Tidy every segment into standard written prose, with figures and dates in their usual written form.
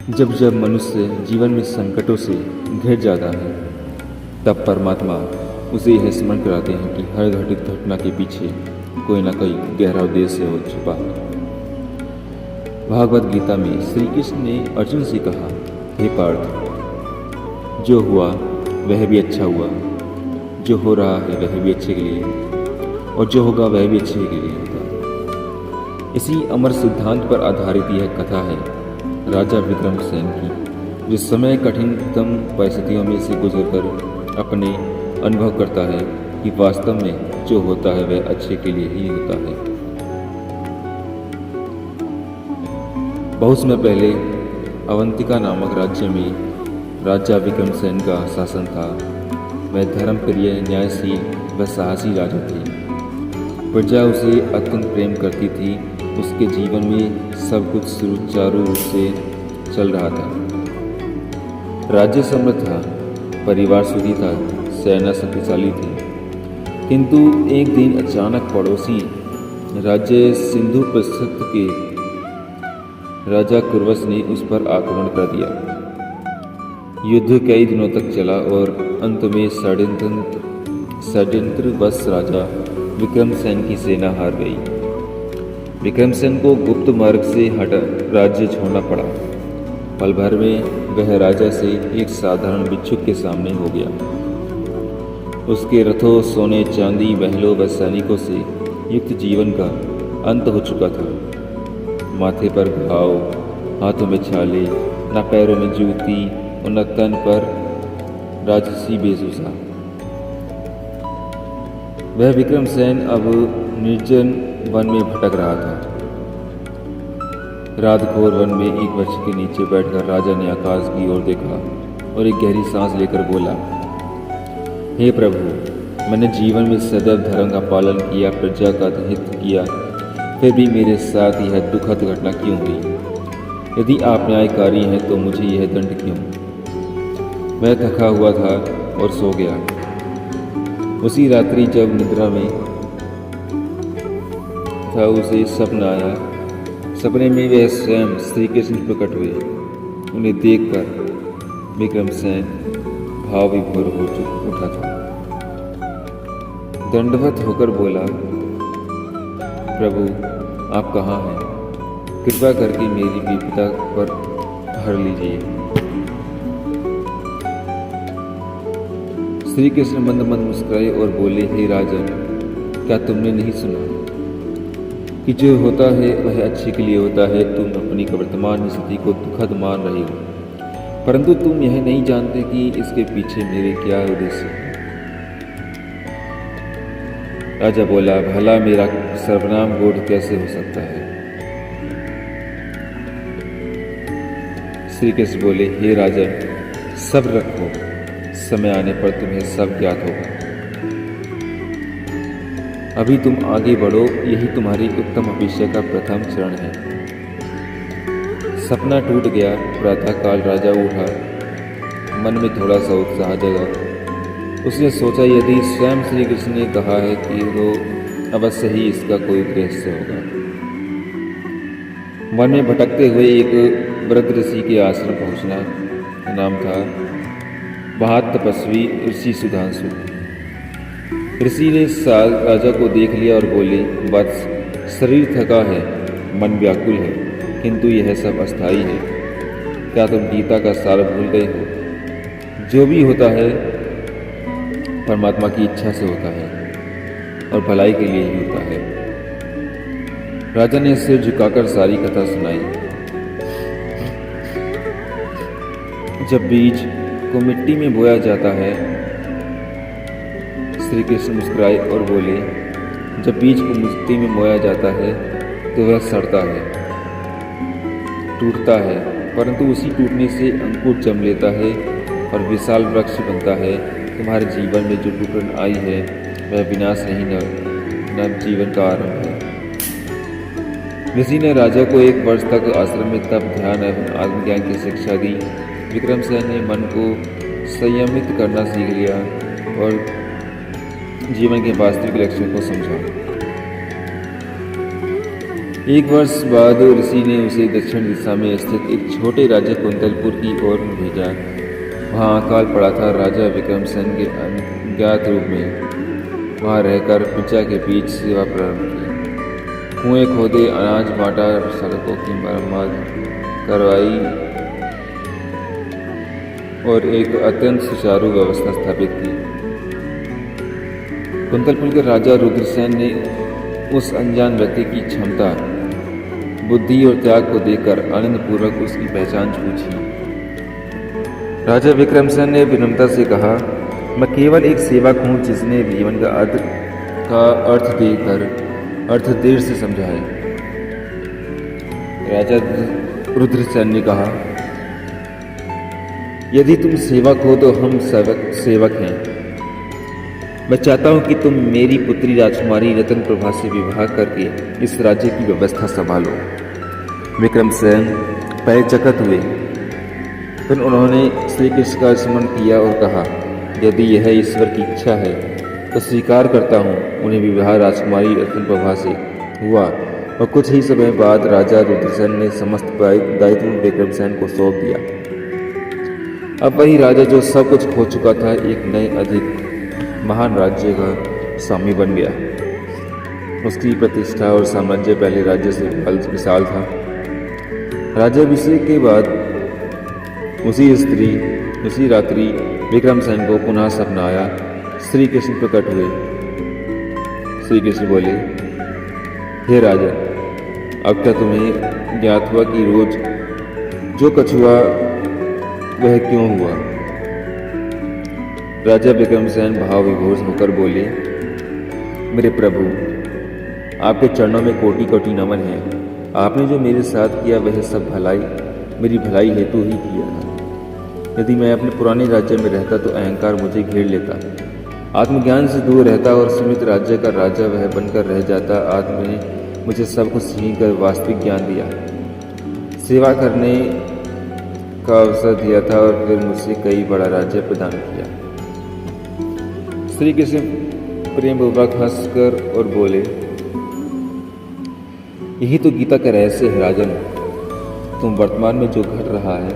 जब जब मनुष्य जीवन में संकटों से घिर जाता है, तब परमात्मा उसे यह स्मरण कराते हैं कि हर घटित घटना के पीछे कोई ना कोई गहरा उद्देश्य हो छुपा है। भागवत गीता में श्री कृष्ण ने अर्जुन से कहा, हे पार्थ, जो हुआ वह भी अच्छा हुआ, जो हो रहा है वह भी अच्छे के लिए, और जो होगा वह भी अच्छे के लिए होगा। इसी अमर सिद्धांत पर आधारित यह कथा है राजा विक्रमसेन की, जो समय कठिनतम परिस्थितियों में से गुजरकर अपने अनुभव करता है कि वास्तव में जो होता है वह अच्छे के लिए ही होता है। बहुत समय पहले अवंतिका नामक राज्य में राजा विक्रमसेन का शासन था। वह धर्मप्रिय, न्यायशील व साहसी राजा थे। प्रजा उसे अत्यंत प्रेम करती थी। उसके जीवन में सब कुछ सुचारू रूप से चल रहा था। राज्य समृद्ध था, परिवार सुखी था, सेना शक्तिशाली थी। किंतु एक दिन अचानक पड़ोसी राज्य सिंधु प्रस्थ के राजा कुर्वस ने उस पर आक्रमण कर दिया। युद्ध कई दिनों तक चला और अंत में षड्यंत्रवश राजा विक्रमसेन की सेना हार गई। विक्रमसेन को गुप्त मार्ग से हट राज्य छोड़ना पड़ा। पल भर में वह राजा से एक साधारण भिक्षुक के सामने हो गया। उसके रथों, सोने चांदी, महलों व सैनिकों से युक्त जीवन का अंत हो चुका था। माथे पर घाव, हाथों में छाले, न पैरों में जूती और न तन पर राजसी वेशभूषा। वह विक्रमसेन अब निर्जन वन में भटक रहा था। रात घोर वन में एक वृक्ष के नीचे बैठकर राजा ने आकाश की ओर देखा और एक गहरी सांस लेकर बोला, हे प्रभु, मैंने जीवन में सदैव धर्म का पालन किया, प्रजा का हित किया, फिर भी मेरे साथ यह दुखद घटना क्यों हुई? यदि आप न्यायकारी हैं तो मुझे यह दंड क्यों? मैं थका हुआ था और सो गया। उसी रात्रि जब निद्रा में था उसे सपना आया। सपने में वह स्वयं श्री कृष्ण प्रकट हुए। उन्हें देखकर विक्रमसेन भाव विभोर हो उठा था। दंडवत होकर बोला, प्रभु, आप कहाँ हैं? कृपा करके मेरी विपदा पर हर लीजिए। श्री कृष्ण मंद मंद मुस्कुराए और बोले, हे राजन, क्या तुमने नहीं सुना कि जो होता है वह अच्छे के लिए होता है? तुम अपनी वर्तमान स्थिति को दुखद मान रहे हो, परंतु तुम यह नहीं जानते कि इसके पीछे मेरे क्या उद्देश्य है। राजा बोला, भला मेरा सर्वनाम गूढ़ कैसे हो सकता है? श्री कृष्ण बोले, हे राजन, सब्र रखो, समय आने पर तुम्हें सब ज्ञात होगा। अभी तुम आगे बढ़ो, यही तुम्हारी उत्तम भविष्य का प्रथम चरण है। सपना टूट गया। प्रातःकाल राजा उठा। मन में थोड़ा सा उत्साह जगा। उसने सोचा, यदि स्वयं श्री कृष्ण ने कहा है कि तो अवश्य ही इसका कोई रहस्य होगा। मन में भटकते हुए एक वृद्ध ऋषि के आश्रम पहुंचना। नाम था महात तपस्वी ऋषि सुधांशु। ऋषि ने राजा को देख लिया और बोले, वत्स, शरीर थका है, मन व्याकुल है, किंतु यह सब अस्थायी है। क्या तुम गीता का सार भूल गए हो? जो भी होता है परमात्मा की इच्छा से होता है और भलाई के लिए ही होता है। राजा ने सिर झुकाकर सारी कथा सुनाई। जब बीज को मिट्टी में बोया जाता है, श्री कृष्ण मुस्कुराए और बोले, जब बीज को मिट्टी में बोया जाता है तो वह सड़ता है, टूटता है, परंतु उसी टूटने से अंकुर जम लेता है और विशाल वृक्ष बनता है। तुम्हारे जीवन में जो टूटन आई है वह विनाश नहीं, नव जीवन का आरंभ है। ऋषि ने राजा को 1 वर्ष तक आश्रम में तप, ध्यान एवं आत्मज्ञान की शिक्षा दी। विक्रमसेन ने मन को संयमित करना सीख लिया और जीवन के वास्तविक लक्ष्यों को समझा। एक वर्ष बाद ऋषि ने उसे दक्षिण दिशा में स्थित एक छोटे राज्य कुंतलपुर की ओर भेजा। वहाँ अकाल पड़ा था। राजा विक्रमसेन के अज्ञात रूप में वहाँ रहकर प्रजा के बीच सेवा प्रारंभ की। कुएं खोदे, अनाज बांटा, सड़कों की मरम्मत करवाई और एक अत्यंत सुचारू व्यवस्था स्थापित की। कुंतलपुर के राजा रुद्रसेन ने उस अनजान व्यक्ति की क्षमता, बुद्धि और त्याग को देखकर आनंदपूर्वक उसकी पहचान पूछी। राजा विक्रमसेन ने विनम्रता से कहा, मैं केवल एक सेवक हूँ जिसने जीवन का अर्थ देकर अर्थ देर से समझा है। राजा रुद्रसेन ने कहा, यदि तुम सेवक हो तो हम सेवक हैं। मैं चाहता हूं कि तुम मेरी पुत्री राजकुमारी रतन प्रभा से विवाह करके इस राज्य की व्यवस्था संभालो। विक्रमसेन पहले चकित हुए, फिर उन्होंने श्री कृष्ण का स्मरण किया और कहा, यदि यह ईश्वर की इच्छा है तो स्वीकार करता हूँ। उन्हें विवाह राजकुमारी रतन प्रभा से हुआ और कुछ ही समय बाद राजा रुद्रसेन ने समस्त दायित्व विक्रमसेन को सौंप दिया। अब वही राजा जो सब कुछ खो चुका था, एक नए अधिक महान राज्य का स्वामी बन गया। उसकी प्रतिष्ठा और साम्राज्य पहले राज्य से विशाल था। राज्याभिषेक के बाद उसी रात्रि विक्रमसेन को पुनः सपना आया। श्री कृष्ण प्रकट हुए। श्री कृष्ण बोले, हे राजन, अब तक तुम्हें ज्ञात हुआ कि रोज जो कुछ हुआ वह क्यों हुआ। राजा विक्रमसेन भाव विभोर होकर बोले, मेरे प्रभु, आपके चरणों में कोटि कोटि नमन है। आपने जो मेरे साथ किया वह सब मेरी भलाई हेतु ही किया था। यदि मैं अपने पुराने राज्य में रहता तो अहंकार मुझे घेर लेता, आत्मज्ञान से दूर रहता और सीमित राज्य का राजा वह बनकर रह जाता। आत्मा ने मुझे सब कुछ सीख कर वास्तविक ज्ञान दिया, सेवा करने का अवसर दिया था और फिर मुझसे कई बड़ा राज्य प्रदान किया। श्री कृष्ण प्रेमपूर्वक हंसकर और बोले, यही तो गीता का रहस्य है राजन। तुम वर्तमान में जो घट रहा है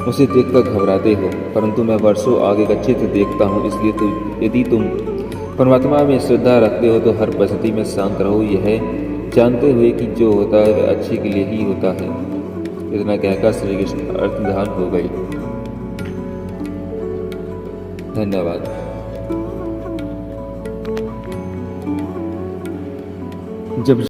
उसे देखकर घबराते हो, परंतु मैं वर्षों आगे का चित्र देखता हूँ। इसलिए तो यदि तुम परमात्मा में श्रद्धा रखते हो तो हर परिस्थिति में शांत रहो, यह जानते हुए कि जो होता है वह अच्छे के लिए ही होता है। इतना कहकर श्री कृष्ण अर्थधान हो गई। धन्यवाद। जब